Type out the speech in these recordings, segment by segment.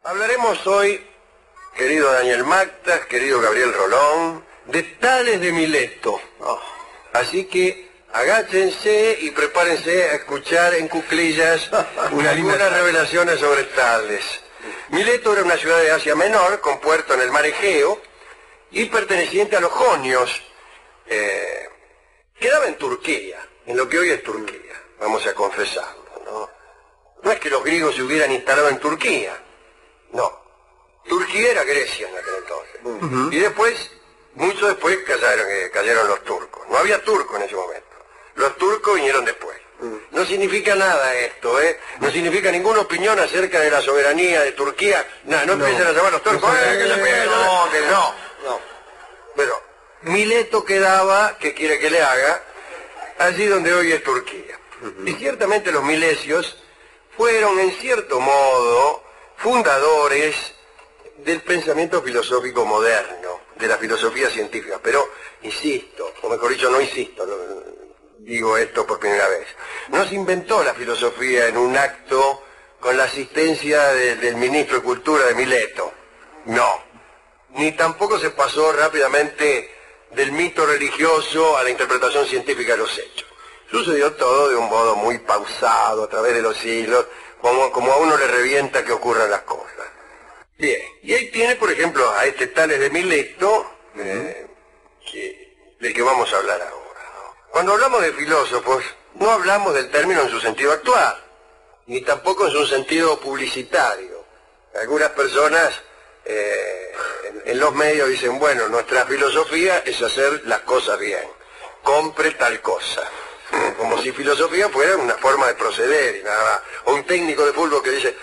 Hablaremos hoy, querido Daniel Mactas, querido Gabriel Rolón, de Tales de Mileto. Así que agáchense y prepárense a escuchar en cuclillas algunas revelaciones sobre Tales. Mileto era una ciudad de Asia Menor, con puerto en el mar Egeo, y perteneciente a los jonios. Quedaba en Turquía, en lo que hoy es Turquía, vamos a confesarlo, ¿no? No es que los griegos se hubieran instalado en Turquía, no. Turquía era Grecia en aquel entonces. Y después, mucho después, cayeron los turcos. No había turcos en ese momento. Los turcos vinieron después. No significa nada esto, ¿eh? No significa ninguna opinión acerca de la soberanía de Turquía. No empiecen a llamar a los turcos. No. Pero Mileto quedaba, ¿qué quiere que le haga? Allí donde hoy es Turquía. Y ciertamente los milesios fueron, en cierto modo, fundadores del pensamiento filosófico moderno, de la filosofía científica. Pero, insisto, o mejor dicho, no insisto, digo esto por primera vez. No se inventó la filosofía en un acto con la asistencia del ministro de Cultura de Mileto. No. Ni tampoco se pasó rápidamente del mito religioso a la interpretación científica de los hechos. Sucedió todo de un modo muy pausado a través de los siglos, como a uno le revienta que ocurran las cosas. Bien, y ahí tiene, por ejemplo, a este Tales de Mileto, del que vamos a hablar ahora. Cuando hablamos de filósofos, no hablamos del término en su sentido actual, ni tampoco en su sentido publicitario. Algunas personas en los medios dicen, bueno, nuestra filosofía es hacer las cosas bien, compre tal cosa. Como si filosofía fuera una forma de proceder y nada más. O un técnico de fútbol que dice,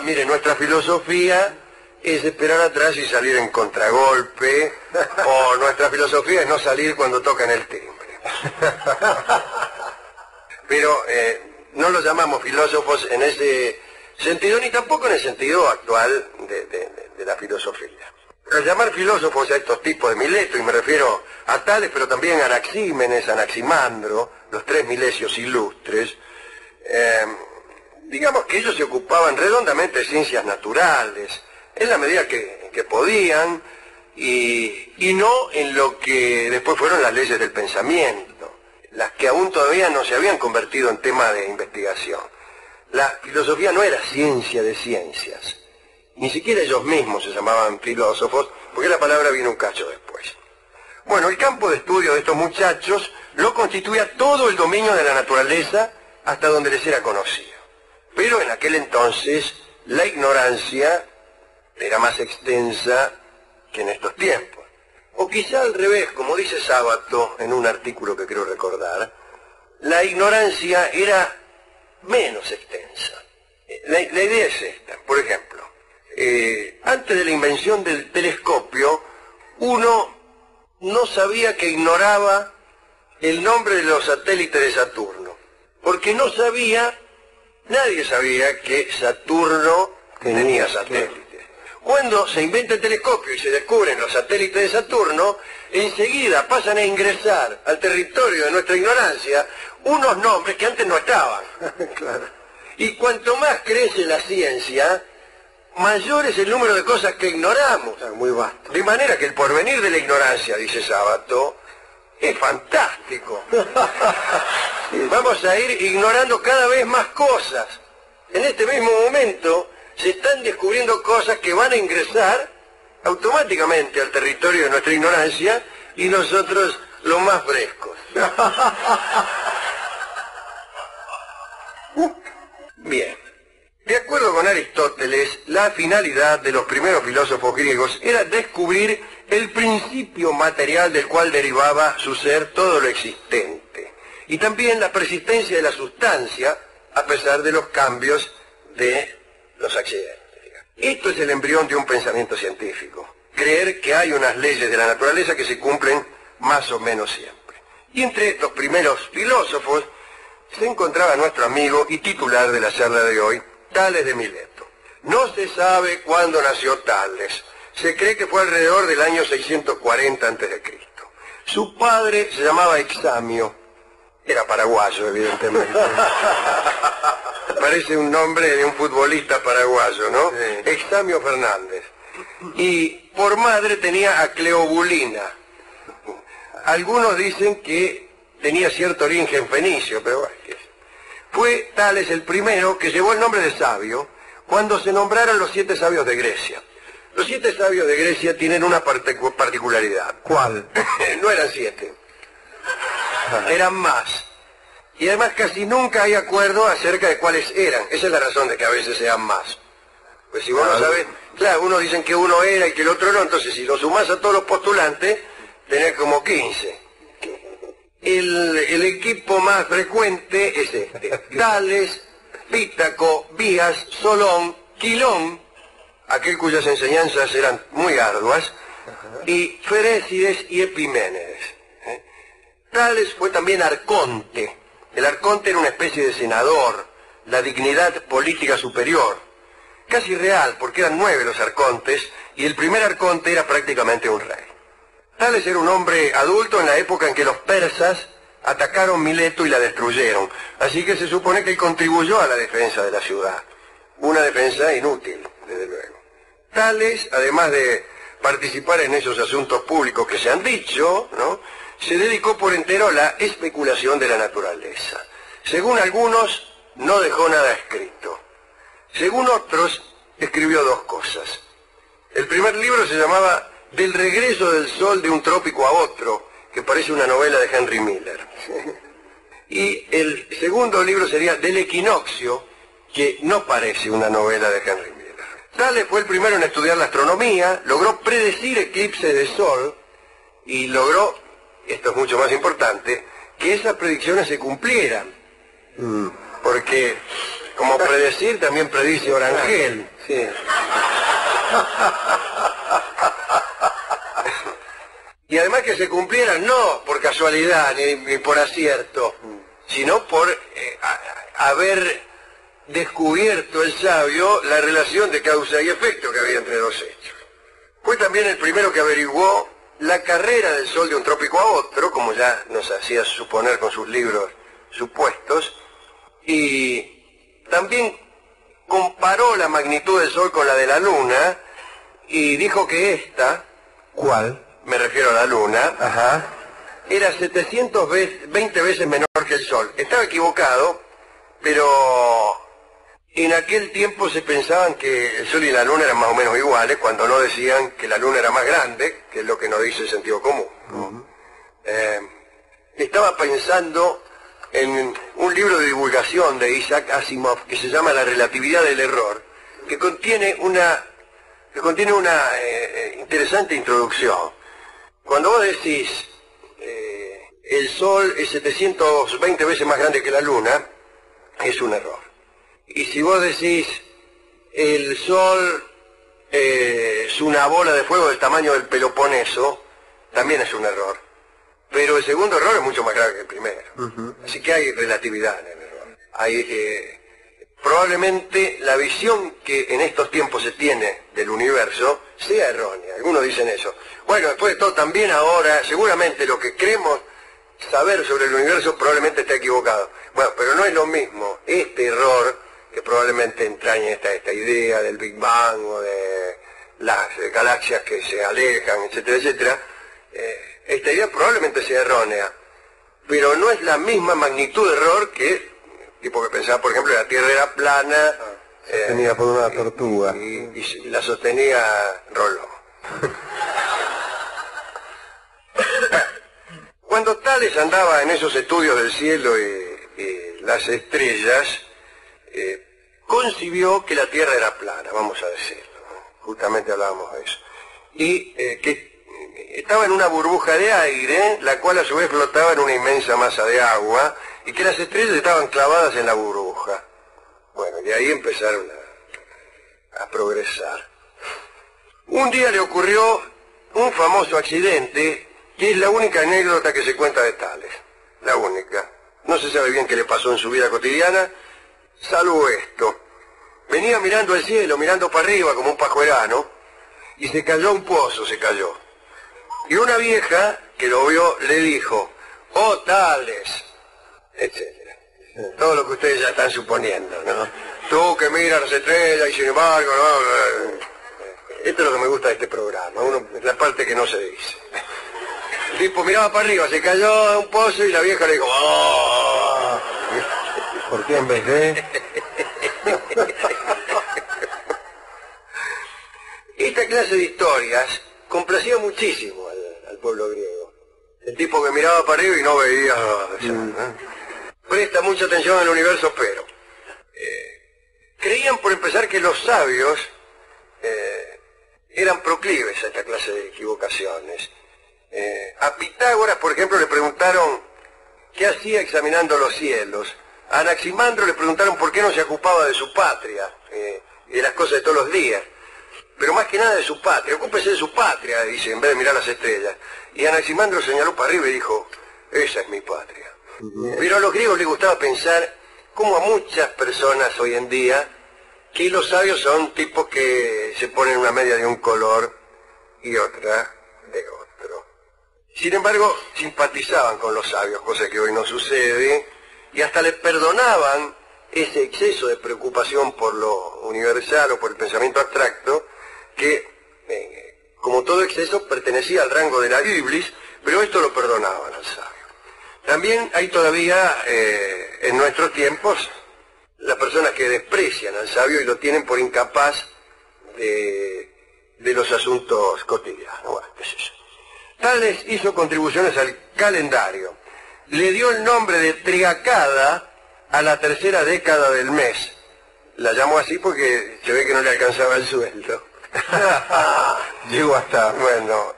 mire, nuestra filosofía es esperar atrás y salir en contragolpe, o nuestra filosofía es no salir cuando tocan el timbre. Pero no los llamamos filósofos en ese sentido, ni tampoco en el sentido actual de la filosofía. Al llamar filósofos a estos tipos de Mileto, y me refiero a Tales, pero también a Anaxímenes, Anaximandro, los tres milesios ilustres, digamos que ellos se ocupaban redondamente de ciencias naturales, en la medida que podían, y no en lo que después fueron las leyes del pensamiento, las que aún todavía no se habían convertido en tema de investigación. La filosofía no era ciencia de ciencias, ni siquiera ellos mismos se llamaban filósofos, porque la palabra vino un cacho después. Bueno, el campo de estudio de estos muchachos lo constituía todo el dominio de la naturaleza hasta donde les era conocido. Pero en aquel entonces la ignorancia era más extensa que en estos tiempos. O quizá al revés, como dice Sábato en un artículo que creo recordar, la ignorancia era menos extensa. La idea es esta, por ejemplo, antes de la invención del telescopio, uno no sabía que ignoraba el nombre de los satélites de Saturno, porque nadie sabía que Saturno tenía satélites. Cuando se inventa el telescopio y se descubren los satélites de Saturno, enseguida pasan a ingresar al territorio de nuestra ignorancia unos nombres que antes no estaban. Claro. Y cuanto más crece la ciencia, mayor es el número de cosas que ignoramos. Muy vasto. De manera que el porvenir de la ignorancia, dice Sábato, es fantástico. Vamos a ir ignorando cada vez más cosas. En este mismo momento se están descubriendo cosas que van a ingresar automáticamente al territorio de nuestra ignorancia y nosotros los más frescos. Bien. De acuerdo con Aristóteles, la finalidad de los primeros filósofos griegos era descubrir el principio material del cual derivaba su ser todo lo existente, y también la persistencia de la sustancia a pesar de los cambios de los accidentes. Esto es el embrión de un pensamiento científico, creer que hay unas leyes de la naturaleza que se cumplen más o menos siempre. Y entre estos primeros filósofos se encontraba nuestro amigo y titular de la charla de hoy, Tales de Mileto. No se sabe cuándo nació Tales. Se cree que fue alrededor del año 640 a.C. Su padre se llamaba Examio, Era paraguayo, evidentemente. Parece un nombre de un futbolista paraguayo, ¿no? Sí. Examio Fernández. Y por madre tenía a Cleobulina. Algunos dicen que tenía cierto origen fenicio, pero bueno, fue Tales el primero que llevó el nombre de sabio cuando se nombraron los 7 sabios de Grecia. Los 7 sabios de Grecia tienen una particularidad. ¿Cuál? No eran 7. Eran más. Y además casi nunca hay acuerdo acerca de cuáles eran. Esa es la razón de que a veces sean más. Pues si vos no sabés, claro, unos dicen que uno era y que el otro no, entonces si lo sumás a todos los postulantes, tenés como 15. El equipo más frecuente es este: Tales, Pítaco, Bías, Solón, Quilón, aquel cuyas enseñanzas eran muy arduas, y Ferécides y Epiménides. Tales fue también arconte. El arconte era una especie de senador, la dignidad política superior, casi real, porque eran 9 los arcontes, y el primer arconte era prácticamente un rey. Tales era un hombre adulto en la época en que los persas atacaron Mileto y la destruyeron, así que se supone que él contribuyó a la defensa de la ciudad. Una defensa inútil, desde luego. Tales, además de participar en esos asuntos públicos que se han dicho, ¿no?, se dedicó por entero a la especulación de la naturaleza. Según algunos, no dejó nada escrito. Según otros, escribió 2 cosas. El primer libro se llamaba Del regreso del sol de un trópico a otro, que parece una novela de Henry Miller. Y el segundo libro sería Del equinoccio, que no parece una novela de Henry Miller. Tales fue el primero en estudiar la astronomía, logró predecir eclipses de sol y logró, esto es mucho más importante, que esas predicciones se cumplieran. Porque, como predecir, también predice Orangel. Sí. Y además que se cumplieran no por casualidad ni por acierto, sino por haber descubierto el sabio la relación de causa y efecto que había entre 2 hechos. Fue también el primero que averiguó la carrera del sol de un trópico a otro, como ya nos hacía suponer con sus libros supuestos, y también comparó la magnitud del sol con la de la luna y dijo que esta, ¿cuál? Me refiero a la luna, Ajá, era 720 veces menor que el sol. Estaba equivocado, pero en aquel tiempo se pensaban que el sol y la luna eran más o menos iguales, cuando no decían que la luna era más grande, que es lo que nos dice el sentido común. Estaba pensando en un libro de divulgación de Isaac Asimov que se llama La relatividad del error, que contiene una interesante introducción. Cuando vos decís el sol es 720 veces más grande que la luna, es un error. Y si vos decís el sol es una bola de fuego del tamaño del Peloponeso, también es un error. Pero el segundo error es mucho más grave que el primero. Así que hay relatividad en el error. Hay, probablemente la visión que en estos tiempos se tiene del universo sea errónea. Algunos dicen eso. Bueno, después de todo, también ahora, seguramente lo que creemos saber sobre el universo probablemente está equivocado. Bueno, pero no es lo mismo este error que probablemente entraña esta idea del Big Bang o de las galaxias que se alejan, etcétera, etcétera. Esta idea probablemente sea errónea, pero no es la misma magnitud de error que tipo que pensaba, por ejemplo, que la Tierra era plana, sostenida por una tortuga. Y la sostenía Rollo. Cuando Tales andaba en esos estudios del cielo y las estrellas, concibió que la Tierra era plana, vamos a decirlo. Justamente hablábamos de eso. Y que estaba en una burbuja de aire, la cual a su vez flotaba en una inmensa masa de agua, y que las estrellas estaban clavadas en la burbuja. Bueno, y ahí empezaron a progresar. Un día le ocurrió un famoso accidente, que es la única anécdota que se cuenta de Tales. La única. No se sabe bien qué le pasó en su vida cotidiana, salvo esto. Venía mirando el cielo, mirando para arriba como un pajuerano, y se cayó a un pozo, se cayó. Y una vieja que lo vio le dijo: «Oh, Tales, etcétera. Todo lo que ustedes ya están suponiendo, ¿no? Tú que miras las estrellas y sin embargo, no. Esto es lo que me gusta de este programa, la parte que no se dice. El tipo miraba para arriba, se cayó a un pozo y la vieja le dijo, ¡oh! ¿Por qué en vez de...? Esta clase de historias complacía muchísimo al pueblo griego. El tipo que miraba para arriba y no veía... Presta mucha atención al universo, pero... creían, por empezar, que los sabios eran proclives a esta clase de equivocaciones. A Pitágoras, por ejemplo, le preguntaron qué hacía examinando los cielos. A Anaximandro le preguntaron por qué no se ocupaba de su patria y de las cosas de todos los días. Pero más que nada de su patria. Ocúpese de su patria, dice, en vez de mirar las estrellas. Y Anaximandro señaló para arriba y dijo, esa es mi patria. Pero a los griegos les gustaba pensar, como a muchas personas hoy en día, que los sabios son tipos que se ponen una media de un color y otra de otro. Sin embargo, simpatizaban con los sabios, cosa que hoy no sucede, y hasta les perdonaban ese exceso de preocupación por lo universal o por el pensamiento abstracto, que, como todo exceso, pertenecía al rango de la iblis, pero esto lo perdonaban al sabio. También hay todavía, en nuestros tiempos, las personas que desprecian al sabio y lo tienen por incapaz de los asuntos cotidianos. Bueno, qué sé yo. Tales hizo contribuciones al calendario. Le dio el nombre de triacada a la tercera década del mes. La llamó así porque se ve que no le alcanzaba el sueldo. Llegó hasta... Bueno,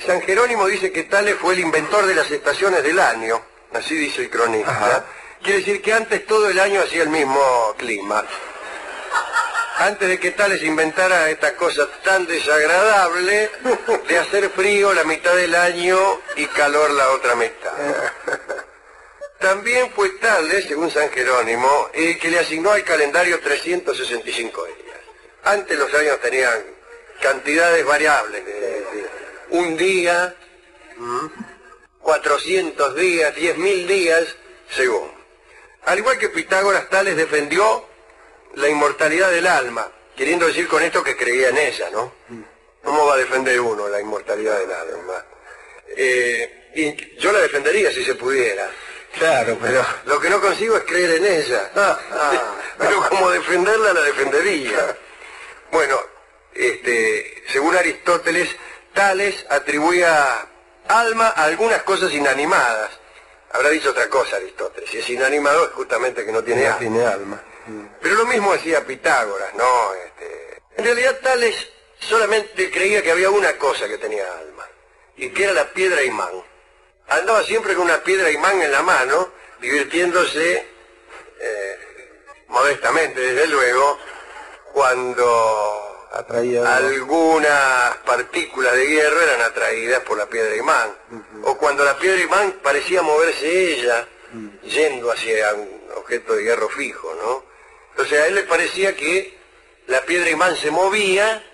San Jerónimo dice que Tales fue el inventor de las estaciones del año. Así dice el cronista. Ajá. Quiere decir que antes todo el año hacía el mismo clima. Antes de que Tales inventara esta cosa tan desagradable de hacer frío la mitad del año y calor la otra mitad. También fue Tales, según San Jerónimo, que le asignó al calendario 365 días. Antes los años tenían cantidades variables. Un día, 400 días, 10.000 días, según. Al igual que Pitágoras, Tales defendió la inmortalidad del alma, queriendo decir con esto que creía en ella, ¿no? ¿Cómo va a defender uno la inmortalidad del alma? Y yo la defendería si se pudiera. Claro, pero... Lo que no consigo es creer en ella. Pero como defenderla, la defendería. Bueno, según Aristóteles, Tales atribuía alma a algunas cosas inanimadas. Habrá dicho otra cosa Aristóteles, si es inanimado es justamente que no tiene alma. Tiene alma. Pero lo mismo hacía Pitágoras, ¿no? En realidad Tales solamente creía que había una cosa que tenía alma, y que era la piedra imán. Andaba siempre con una piedra imán en la mano, divirtiéndose, modestamente desde luego, cuando algunas partículas de hierro eran atraídas por la piedra imán, o cuando la piedra imán parecía moverse ella, yendo hacia un objeto de hierro fijo, ¿no? Entonces a él le parecía que la piedra imán se movía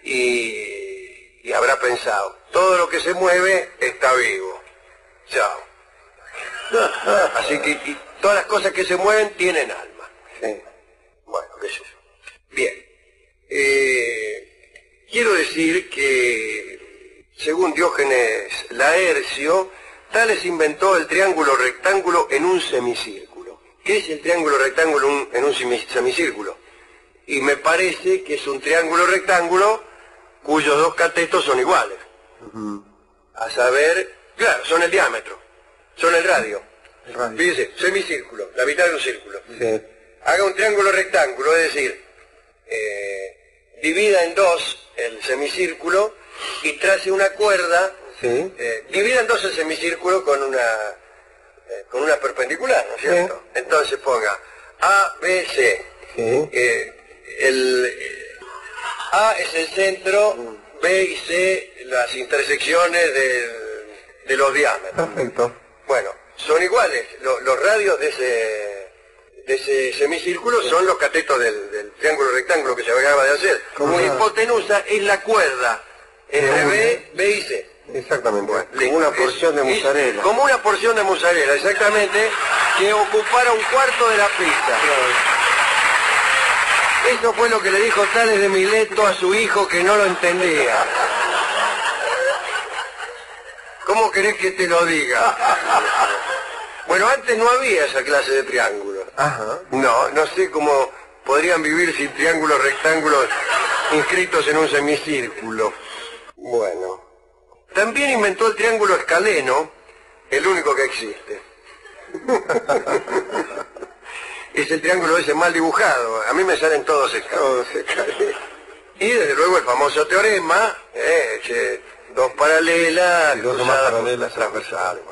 y habrá pensado, todo lo que se mueve está vivo. Chao. Así que y todas las cosas que se mueven tienen alma. Sí. Bueno, qué sé yo. Bien. Quiero decir que, según Diógenes Laercio, Tales inventó el triángulo rectángulo en un semicírculo. ¿Qué es el triángulo rectángulo en un semicírculo? Y me parece que es un triángulo rectángulo cuyos dos catetos son iguales. A saber, claro, son el diámetro, son el radio. Fíjese, semicírculo, la mitad de un círculo. Sí. Haga un triángulo rectángulo, es decir, divida en dos el semicírculo y trace una cuerda. Sí. Divida en dos el semicírculo con una perpendicular, ¿no es cierto? Sí. Entonces ponga A, B, C. Sí. A es el centro, B y C las intersecciones de los diámetros. Perfecto. Bueno, son iguales. Los radios de ese semicírculo son los catetos del triángulo rectángulo que se acaba de hacer. Como una hipotenusa es la cuerda entre B y C. Exactamente. Bueno, Como una porción de mozzarella. Como una porción de mozzarella, exactamente, que ocupara un cuarto de la pizza. Eso fue lo que le dijo Tales de Mileto a su hijo, que no lo entendía. ¿Cómo querés que te lo diga? Bueno, antes no había esa clase de triángulos. Ajá. No sé cómo podrían vivir sin triángulos rectángulos inscritos en un semicírculo. Bueno. También inventó el triángulo escaleno, el único que existe. Es el triángulo ese mal dibujado. A mí me salen todos escalenos. Y desde luego el famoso teorema, dos paralelas, dos cruzadas, paralelas transversales.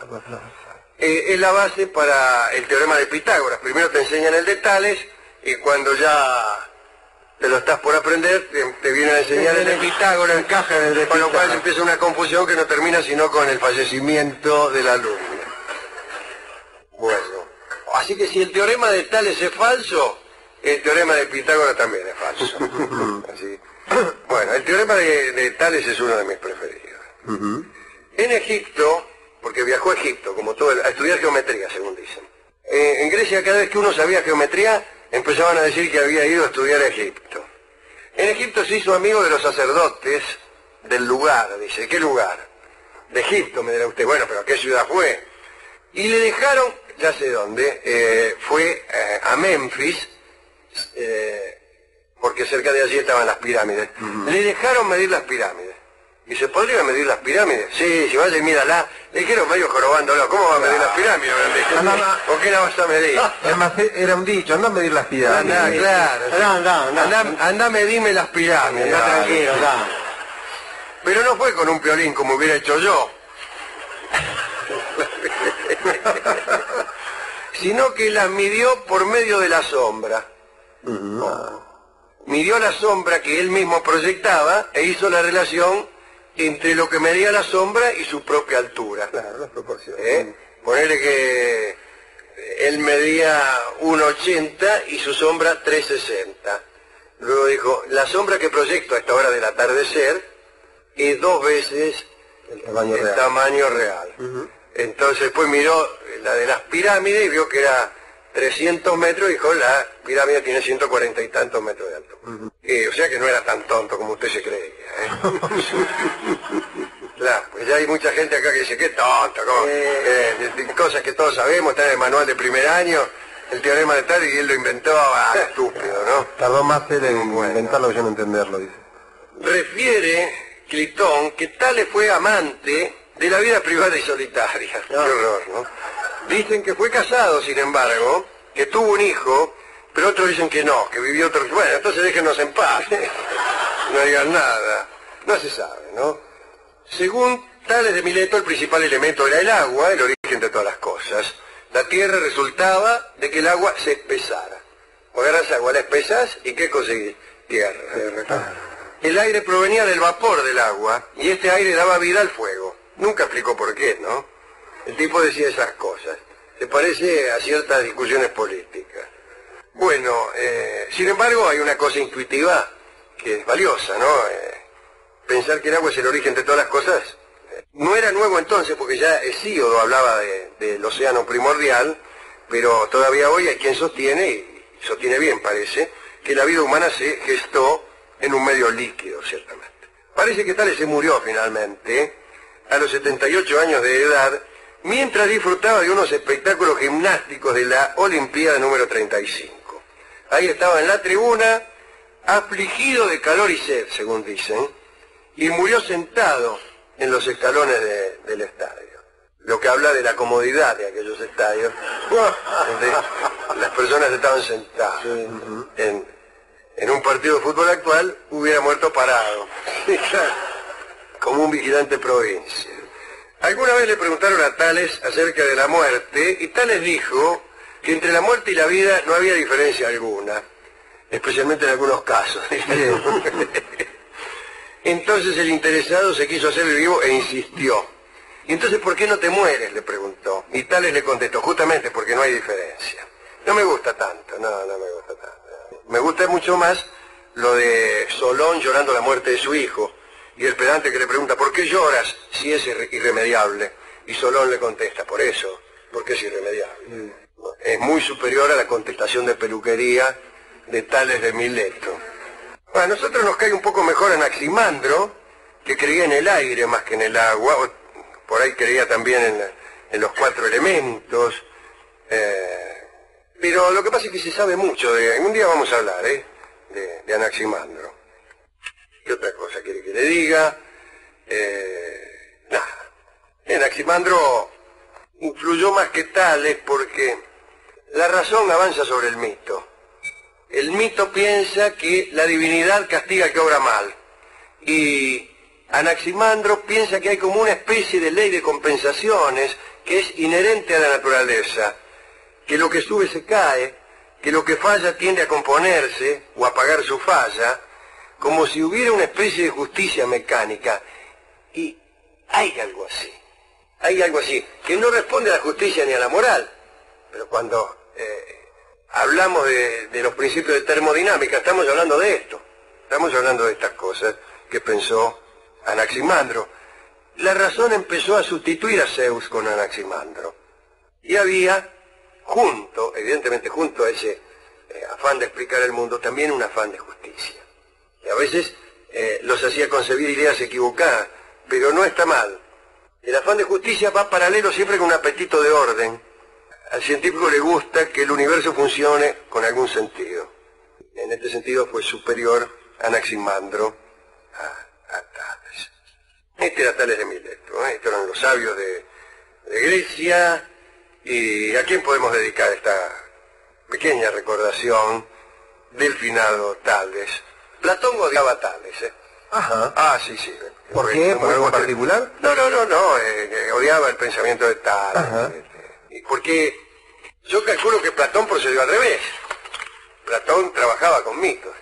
Es la base para el teorema de Pitágoras. Primero te enseñan el de Tales y cuando ya te lo estás por aprender, te vienen a enseñar el de Pitágoras, encaja en el de Pitágoras. Con lo cual empieza una confusión que no termina sino con el fallecimiento del alumno. Bueno, así que si el teorema de Tales es falso, el teorema de Pitágoras también es falso. Así. Bueno, el teorema de Tales es uno de mis preferidos. En Egipto, porque viajó a Egipto, como todo, a estudiar geometría, según dicen. En Grecia, cada vez que uno sabía geometría, empezaban a decir que había ido a estudiar a Egipto. En Egipto se hizo amigo de los sacerdotes del lugar, dice. ¿Qué lugar? De Egipto, me dirá usted. Bueno, pero ¿a qué ciudad fue? Y le dejaron, ya sé dónde, fue a Memphis, porque cerca de allí estaban las pirámides. Le dejaron medir las pirámides. ¿Y se podría medir las pirámides? Sí, si vaya y mírala. Le dijeron medio jorobándolo. ¿Cómo va a medir las pirámides? ¿Por qué la vas a medir? Además, era un dicho, anda a medir las pirámides. Anda, claro. Anda a medirme las pirámides. Anda tranquilo, anda. Pero no fue con un piolín como hubiera hecho yo. Sino que las midió por medio de la sombra. Midió la sombra que él mismo proyectaba e hizo la relación entre lo que medía la sombra y su propia altura. Claro, las proporciones. Ponele que él medía 1,80 y su sombra 3,60. Luego dijo, la sombra que proyecto a esta hora del atardecer es 2 veces el tamaño real. Entonces después miró la de las pirámides y vio que era 300 metros y dijo, la pirámide tiene 140 y tantos metros de alto. O sea que no era tan tonto como usted se creía. Claro, pues ya hay mucha gente acá que dice, qué tonto, cosas que todos sabemos, está en el manual de primer año, el teorema de tal, y él lo inventó, estúpido, ¿no? Tardó más él en inventarlo que yo no entenderlo, dice. Refiere Clitón que Tales fue amante de la vida privada y solitaria. Qué horror, ¿no? Dicen que fue casado, sin embargo, que tuvo un hijo, pero otros dicen que no, que vivió otro... Bueno, entonces déjenos en paz. No digan nada. No se sabe, ¿no? Según Tales de Mileto, el principal elemento era el agua, el origen de todas las cosas. La tierra resultaba de que el agua se espesara. Agarras agua, la espesas y ¿qué conseguís? Tierra. El aire provenía del vapor del agua y este aire daba vida al fuego. Nunca explicó por qué, ¿no? El tipo decía esas cosas. Se parece a ciertas discusiones políticas. Bueno, sin embargo, hay una cosa intuitiva que es valiosa, ¿no? Pensar que el agua es el origen de todas las cosas. No era nuevo entonces, porque ya Hesíodo hablaba del océano primordial, pero todavía hoy hay quien sostiene, y sostiene bien parece, que la vida humana se gestó en un medio líquido, ciertamente. Parece que Tales se murió finalmente, a los 78 años de edad, mientras disfrutaba de unos espectáculos gimnásticos de la Olimpiada número 35. Ahí estaba en la tribuna, afligido de calor y sed, según dicen, y murió sentado en los escalones del estadio. Lo que habla de la comodidad de aquellos estadios, donde las personas estaban sentadas. En un partido de fútbol actual hubiera muerto parado, como un vigilante provincia. Alguna vez le preguntaron a Tales acerca de la muerte, y Tales dijo que entre la muerte y la vida no había diferencia alguna, especialmente en algunos casos. Entonces el interesado se quiso hacer el vivo e insistió. ¿Y entonces por qué no te mueres?, le preguntó. Y Tales le contestó, justamente porque no hay diferencia. No me gusta tanto, no me gusta tanto. Me gusta mucho más lo de Solón llorando la muerte de su hijo, y el pedante que le pregunta, ¿por qué lloras si es irremediable? Y Solón le contesta, por eso, porque es irremediable. Es muy superior a la contestación de peluquería de Tales de Mileto. A nosotros nos cae un poco mejor Anaximandro, que creía en el aire más que en el agua, o por ahí creía también en los 4 elementos, pero lo que pasa es que se sabe mucho de... Un día vamos a hablar, de Anaximandro. ¿Qué otra cosa quiere que le diga? Nada. Anaximandro influyó más que Tales porque la razón avanza sobre el mito. El mito piensa que la divinidad castiga al que obra mal. Y Anaximandro piensa que hay como una especie de ley de compensaciones que es inherente a la naturaleza. Que lo que sube se cae, que lo que falla tiende a componerse o a pagar su falla, como si hubiera una especie de justicia mecánica. Y hay algo así, que no responde a la justicia ni a la moral. Pero cuando hablamos de los principios de termodinámica, estamos hablando de esto. Estamos hablando de estas cosas que pensó Anaximandro. La razón empezó a sustituir a Zeus con Anaximandro. Y había, evidentemente junto a ese afán de explicar el mundo, también un afán de justicia. Y a veces los hacía concebir ideas equivocadas, pero no está mal. El afán de justicia va paralelo siempre con un apetito de orden. Al científico le gusta que el universo funcione con algún sentido. En este sentido fue superior Anaximandro a Tales. Este era Tales de Mileto, estos eran los sabios de Grecia. ¿Y a quién podemos dedicar esta pequeña recordación del finado Tales? Platón odiaba a Tales, Ajá. Ah, sí. ¿Por qué? ¿Por algo particular? No, odiaba el pensamiento de Tales. Ajá. Porque yo calculo que Platón procedió al revés. Platón trabajaba con mitos.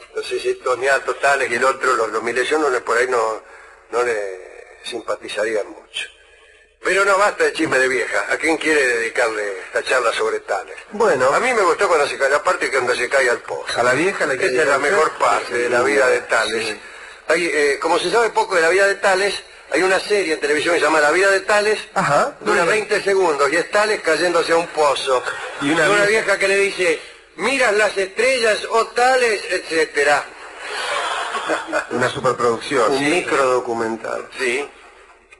Entonces estos neatos Tales y el otro, los milesianos por ahí no le simpatizarían mucho. Pero no basta de chisme de vieja. ¿A quién quiere dedicarle esta charla sobre Tales? Bueno. A mí me gustó cuando se cae la parte que cuando se cae al pozo. A la vieja le Esa es la mejor parte de la vida de Tales. Sí. Hay, como se sabe poco de la vida de Tales, hay una serie en televisión que se llama La vida de Tales. Ajá. Dura 20 segundos y es Tales cayéndose a un pozo. Y una vieja que le dice, miras las estrellas, oh Tales, etcétera. Una superproducción, un Sí. microdocumental. Sí.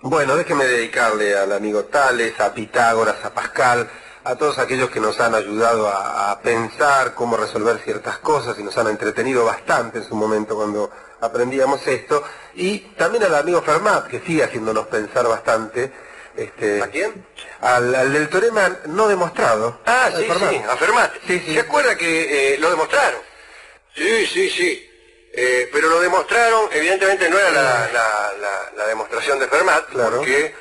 Bueno, déjeme dedicarle al amigo Tales, a Pitágoras, a Pascal, a todos aquellos que nos han ayudado a pensar cómo resolver ciertas cosas y nos han entretenido bastante en su momento cuando aprendíamos esto, y también al amigo Fermat, que sigue haciéndonos pensar bastante. ¿A quién? Al del teorema no demostrado. Ah, Al sí, Fermat. sí, a Fermat. Sí. ¿Se acuerda que lo demostraron? Sí. Pero lo demostraron, evidentemente no era la demostración de Fermat, Claro. porque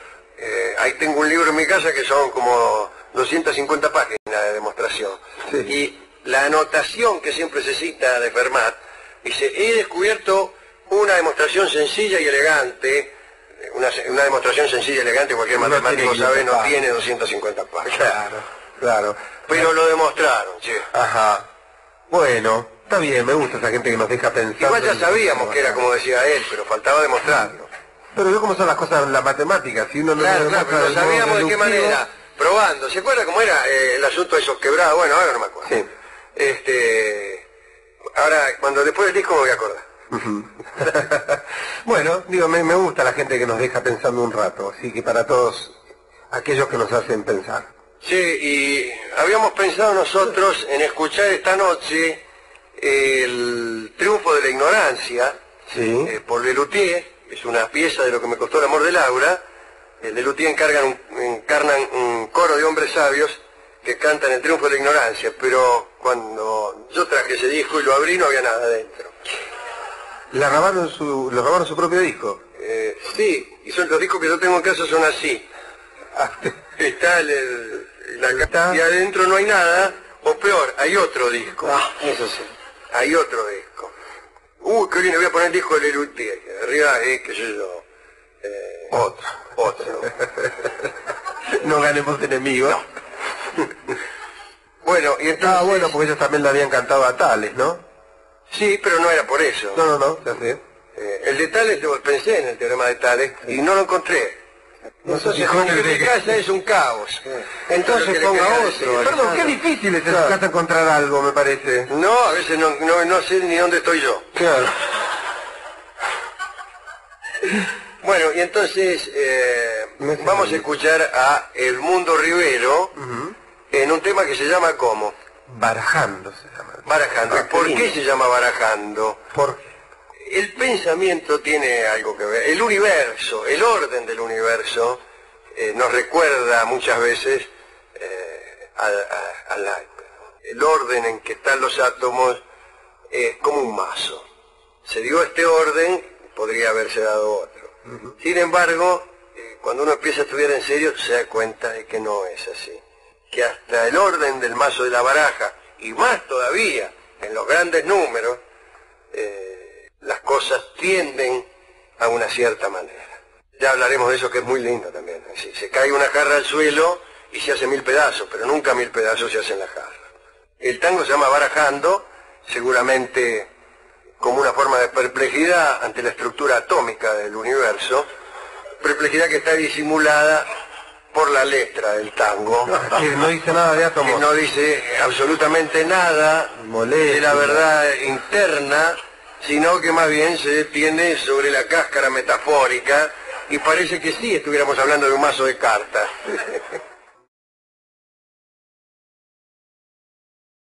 ahí tengo un libro en mi casa que son como 250 páginas de demostración. Sí. Y la anotación que siempre se cita de Fermat, dice, he descubierto una demostración sencilla y elegante, una demostración sencilla y elegante, cualquier No matemático tiene sabe, no 500 tiene 250 páginas. Claro. Pero lo demostraron, che. Ajá. Bueno, está bien, me gusta esa gente que nos deja pensar. Igual ya sabíamos que era como decía él, pero faltaba demostrarlo. Pero yo cómo son las cosas en la matemática, si uno no Claro, lo demuestra pero del modo sabíamos de qué deductivo. manera, probando. ¿Se acuerda cómo era el asunto de esos quebrados? Bueno, ahora no me acuerdo. Sí. Ahora, cuando después del disco me voy a acordar. Bueno, digo, me gusta la gente que nos deja pensando un rato, así que para todos aquellos que nos hacen pensar. Sí, y habíamos pensado nosotros en escuchar esta noche el triunfo de la ignorancia, Sí. por Lelutier. Es una pieza de Lo que me costó el amor de Laura. Lelutier encarnan un coro de hombres sabios que cantan el triunfo de la ignorancia, pero cuando yo traje ese disco y lo abrí no había nada adentro. ¿Lo grabaron su propio disco? Sí, y son los discos que yo tengo en casa son así. Está la caja y adentro no hay nada, o peor, hay otro disco. Eso sí. Hay otro disco. Qué lindo, voy a poner el disco de Lelutier. Arriba, qué sé yo. Otro. No ganemos enemigos. Bueno, y entonces... bueno, porque ellos también le habían cantado a Tales, ¿no? Sí, pero no era por eso. No, ya sé. El de Tales, pensé en el teorema de Tales y no lo encontré. Entonces, en mi casa es un caos. Entonces ponga otro. Perdón, qué difícil es en su casa encontrar algo, me parece. No, a veces no sé ni dónde estoy yo. Claro. Bueno, y entonces vamos a escuchar a El Mundo Rivero en un tema que se llama ¿cómo? Barajando se llama. Barajando. ¿Y por qué se llama barajando? ¿Por qué? El pensamiento tiene algo que ver. El universo, el orden del universo, nos recuerda muchas veces el orden en que están los átomos como un mazo. Se dio este orden, podría haberse dado otro. Sin embargo, cuando uno empieza a estudiar en serio, se da cuenta de que no es así. Que hasta el orden del mazo de la baraja, y más todavía en los grandes números, las cosas tienden a una cierta manera. Ya hablaremos de eso, que es muy lindo también. Si se cae una jarra al suelo y se hace 1000 pedazos, pero nunca 1000 pedazos se hacen la jarra. El tango se llama barajando, seguramente como una forma de perplejidad ante la estructura atómica del universo, perplejidad que está disimulada por la letra del tango, que no dice nada de átomos, que no dice absolutamente nada de la verdad interna, sino que más bien se detiene sobre la cáscara metafórica y parece que sí estuviéramos hablando de un mazo de cartas.